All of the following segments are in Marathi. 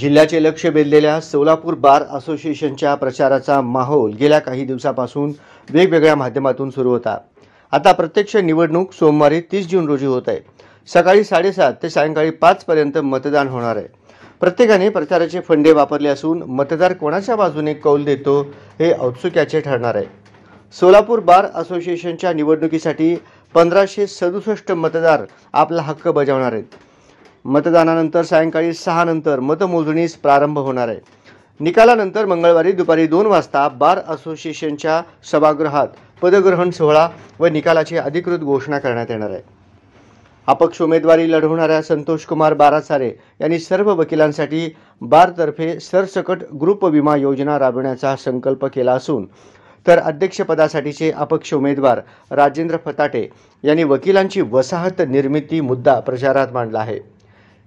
जिल्ह्याचे लक्ष वेधलेल्या सोलापूर बार असोसिएशनच्या प्रचाराचा माहोल गेल्या काही दिवसापासून वेगवेगळ्या माध्यमातून सुरू होता। आता प्रत्यक्ष निवडणूक सोमवारी 30 जून रोजी होत आहे। सकाळी 7:30 ते सायंकाळी 5 पर्यंत मतदान होणार आहे। प्रत्येकाने प्रचाराचे फंडे वापरले असून मतदार कोणाच्या बाजूने कौल देतो हे औत्सुक्याचे ठरणार आहे। सोलापूर बार असोसिएशनच्या निवडणुकीसाठी 1567 मतदार आपला हक्क बजावणार आहेत। मतदानानंतर सायंकाळी 6 नंतर मतमोजणीस प्रारंभ होणार आहे। निकालानंतर मंगळवारी दुपारी 2 वाजता बार असोसिएशनच्या सभागृहात पदग्रहण सोहळा व निकालाची अधिकृत घोषणा करण्यात येणार आहे। अपक्ष उमेदवारी लढवणाऱ्या संतोष कुमार बारासारे यांनी सर्व वकिलांसाठी बारतर्फे सरसकट ग्रुप विमा योजना राबविण्याचा संकल्प केला असून तर अध्यक्षपदासाठीचे अपक्ष उमेदवार राजेंद्र फताटे यांनी वकिलांची वसाहत निर्मिती मुद्दा प्रचारात मांडला आहे।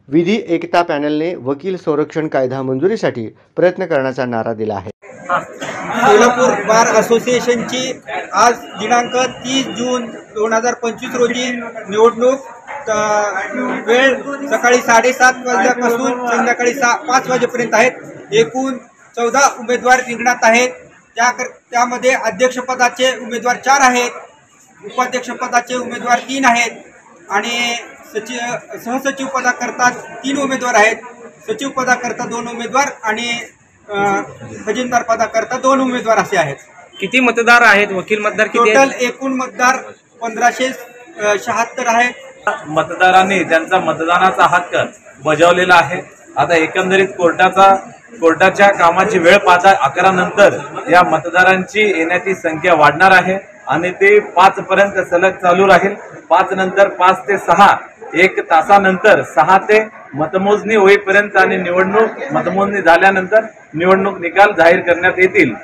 विधी एकता पॅनलने वकील संरक्षण कायदा मंजुरीसाठी प्रयत्न करण्याचा नारा दिला आहे। सोलापूर बार असोसिएशनची आज दिनांक 30 जून 2025 रोजी निवडणूक वेळ सकाळी 7:30 वाजल्यापासून संध्याकाळी 5 वाजेपर्यंत आहेत। एकूण 14 उमेदवार रिंगणात आहेत। त्यामध्ये अध्यक्षपदाचे उमेदवार 4 आहेत, उपाध्यक्षपदाचे उमेदवार 3 आहेत आणि सहसचिव पदाकरता 3 उमेदवार आहेत। सचिव पदाकरता 2 उमेदवार आणि खजिनदार पदाकरता 2 उमेदवार असे आहेत। किती मतदार आहेत? वकील मतदार किती आहेत? टोटल एकूण मतदार 1576 आहेत। मतदारांनी त्यांचा मतदानाचा हक्क बजावलेला आहे। आता एकंदरीत कोर्टाच्या कामाची वेळ 11 नंतर या मतदारांची येण्याची संख्या वाढणार आहे आणि ते 5 पर्यंत सलग चालू राहील। 5 नंतर 5 ते 6 1 तासानंतर 6 ते मतमोजणी होईपर्यंत आणि मतमोजणी झाल्यानंतर निवडणूक निकाल जाहीर करण्यात येतील।